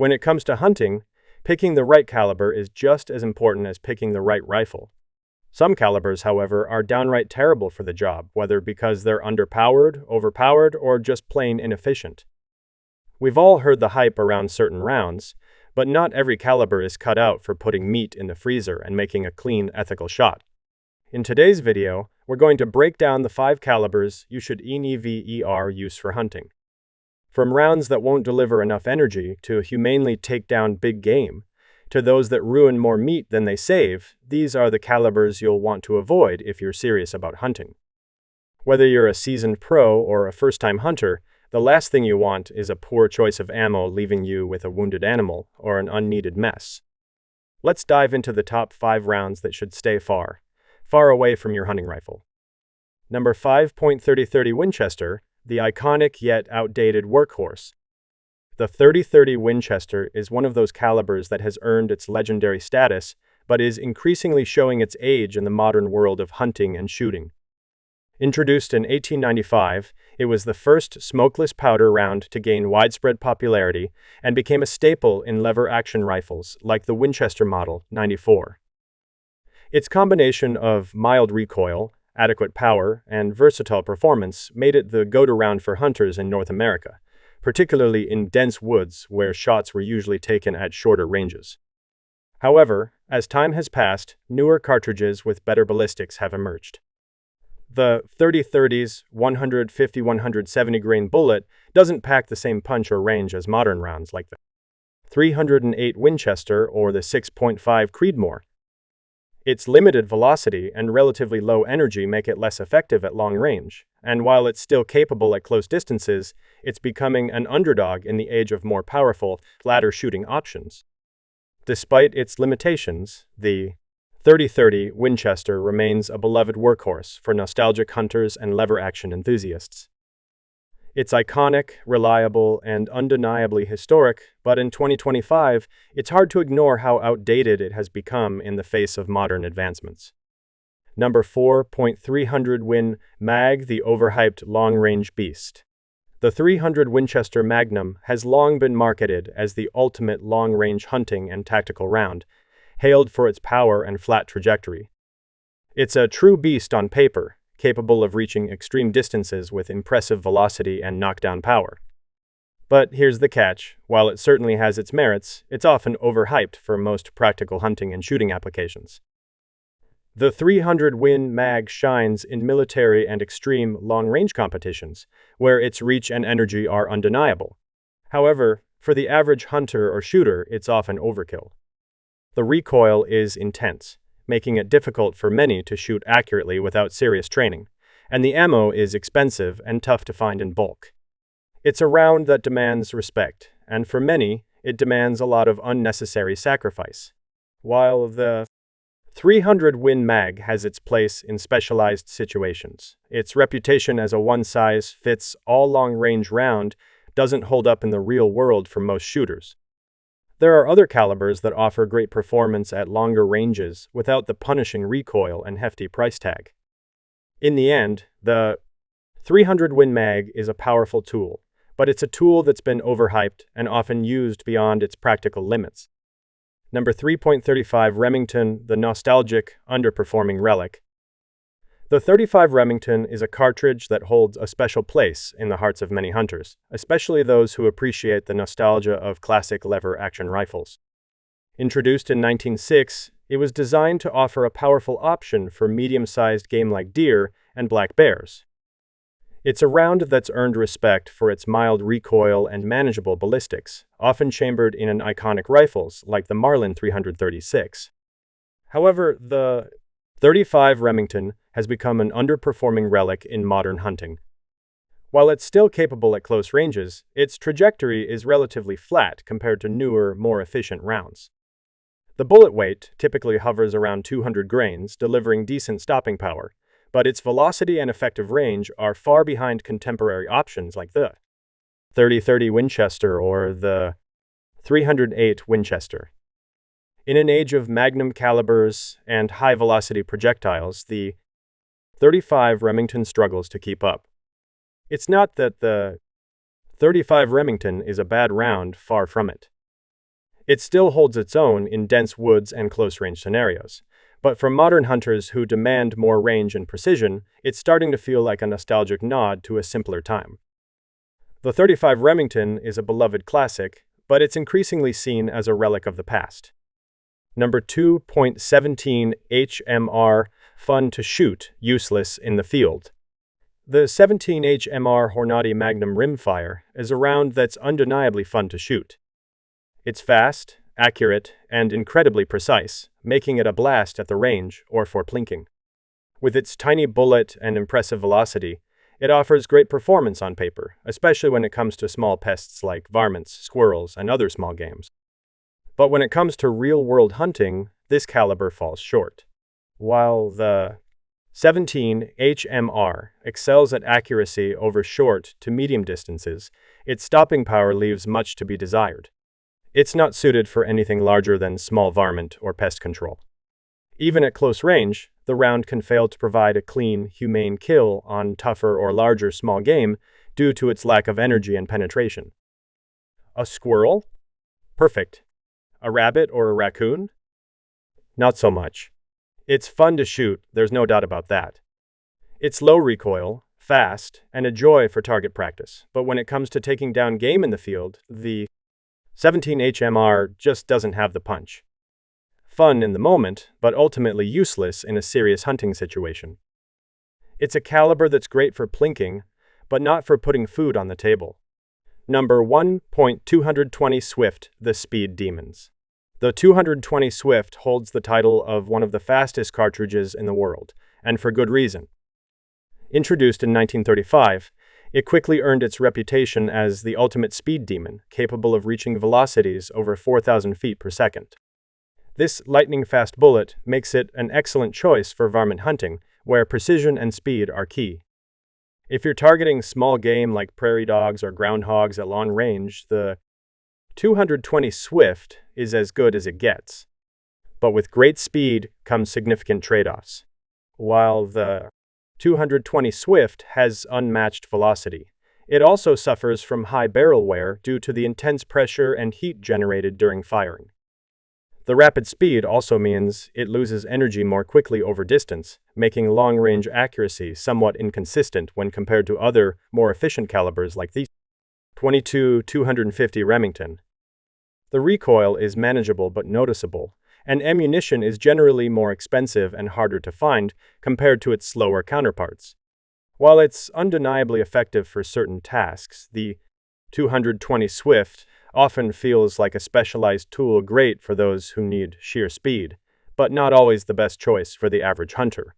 When it comes to hunting, picking the right caliber is just as important as picking the right rifle. Some calibers, however, are downright terrible for the job, whether because they're underpowered, overpowered, or just plain inefficient. We've all heard the hype around certain rounds, but not every caliber is cut out for putting meat in the freezer and making a clean, ethical shot. In today's video, we're going to break down the 5 calibers you should never use for hunting. From rounds that won't deliver enough energy to humanely take down big game, to those that ruin more meat than they save, these are the calibers you'll want to avoid if you're serious about hunting. Whether you're a seasoned pro or a first-time hunter, the last thing you want is a poor choice of ammo leaving you with a wounded animal or an unneeded mess. Let's dive into the top 5 rounds that should stay far away from your hunting rifle. Number 5. .30-30 Winchester, the iconic yet outdated workhorse. The 30-30 Winchester is one of those calibers that has earned its legendary status, but is increasingly showing its age in the modern world of hunting and shooting. Introduced in 1895, it was the first smokeless powder round to gain widespread popularity and became a staple in lever-action rifles like the Winchester Model 94. Its combination of mild recoil, adequate power, and versatile performance made it the go-to round for hunters in North America, particularly in dense woods where shots were usually taken at shorter ranges. However, as time has passed, newer cartridges with better ballistics have emerged. The 30-30's 150-170 grain bullet doesn't pack the same punch or range as modern rounds like the 308 Winchester or the 6.5 Creedmoor. Its limited velocity and relatively low energy make it less effective at long range, and while it's still capable at close distances, it's becoming an underdog in the age of more powerful, ladder shooting options. Despite its limitations, the 30-30 Winchester remains a beloved workhorse for nostalgic hunters and lever-action enthusiasts. It's iconic, reliable, and undeniably historic, but in 2025, it's hard to ignore how outdated it has become in the face of modern advancements. Number 4. .300 Win Mag, the overhyped long-range beast. The 300 Winchester Magnum has long been marketed as the ultimate long-range hunting and tactical round, hailed for its power and flat trajectory. It's a true beast on paper, capable of reaching extreme distances with impressive velocity and knockdown power. But here's the catch: while it certainly has its merits, it's often overhyped for most practical hunting and shooting applications. The 300 Win Mag shines in military and extreme long-range competitions, where its reach and energy are undeniable. However, for the average hunter or shooter, it's often overkill. The recoil is intense, making it difficult for many to shoot accurately without serious training, and the ammo is expensive and tough to find in bulk. It's a round that demands respect, and for many, it demands a lot of unnecessary sacrifice. While the 300 Win Mag has its place in specialized situations, its reputation as a one-size-fits-all long-range round doesn't hold up in the real world for most shooters. There are other calibers that offer great performance at longer ranges without the punishing recoil and hefty price tag. In the end, the 300 Win Mag is a powerful tool, but it's a tool that's been overhyped and often used beyond its practical limits. Number 3. .35 Remington, the nostalgic, underperforming relic. The 35 Remington is a cartridge that holds a special place in the hearts of many hunters, especially those who appreciate the nostalgia of classic lever-action rifles. Introduced in 1906, it was designed to offer a powerful option for medium-sized game like deer and black bears. It's a round that's earned respect for its mild recoil and manageable ballistics, often chambered in iconic rifles like the Marlin 336. However, the 35 Remington has become an underperforming relic in modern hunting. While it's still capable at close ranges, its trajectory is relatively flat compared to newer, more efficient rounds. The bullet weight typically hovers around 200 grains, delivering decent stopping power, but its velocity and effective range are far behind contemporary options like the 30-30 Winchester or the 308 Winchester. In an age of magnum calibers and high-velocity projectiles, the 35 Remington struggles to keep up. It's not that the 35 Remington is a bad round, far from it. It still holds its own in dense woods and close-range scenarios. But for modern hunters who demand more range and precision, it's starting to feel like a nostalgic nod to a simpler time. The .35 Remington is a beloved classic, but it's increasingly seen as a relic of the past. Number 2.17 HMR, fun to shoot, useless in the field. The 17 HMR Hornady Magnum rimfire is a round that's undeniably fun to shoot. It's fast, accurate, and incredibly precise, making it a blast at the range or for plinking. With its tiny bullet and impressive velocity, it offers great performance on paper, especially when it comes to small pests like varmints, squirrels, and other small games. But when it comes to real-world hunting, this caliber falls short. While the 17 HMR excels at accuracy over short to medium distances, its stopping power leaves much to be desired. It's not suited for anything larger than small varmint or pest control. Even at close range, the round can fail to provide a clean, humane kill on tougher or larger small game due to its lack of energy and penetration. A squirrel? Perfect. A rabbit or a raccoon? Not so much. It's fun to shoot, there's no doubt about that. It's low recoil, fast, and a joy for target practice, but when it comes to taking down game in the field, the 17 HMR just doesn't have the punch. Fun in the moment, but ultimately useless in a serious hunting situation. It's a caliber that's great for plinking, but not for putting food on the table. Number 1.220 Swift, the Speed Demons. The 220 Swift holds the title of one of the fastest cartridges in the world, and for good reason. Introduced in 1935, it quickly earned its reputation as the ultimate speed demon, capable of reaching velocities over 4,000 feet per second. This lightning-fast bullet makes it an excellent choice for varmint hunting, where precision and speed are key. If you're targeting small game like prairie dogs or groundhogs at long range, the 220 Swift is as good as it gets. But with great speed comes significant trade-offs. While the 220 Swift has unmatched velocity, it also suffers from high barrel wear due to the intense pressure and heat generated during firing. The rapid speed also means it loses energy more quickly over distance, making long-range accuracy somewhat inconsistent when compared to other, more efficient calibers like the 22-250 Remington. The recoil is manageable but noticeable, and ammunition is generally more expensive and harder to find compared to its slower counterparts. While it's undeniably effective for certain tasks, the 220 Swift often feels like a specialized tool great for those who need sheer speed, but not always the best choice for the average hunter.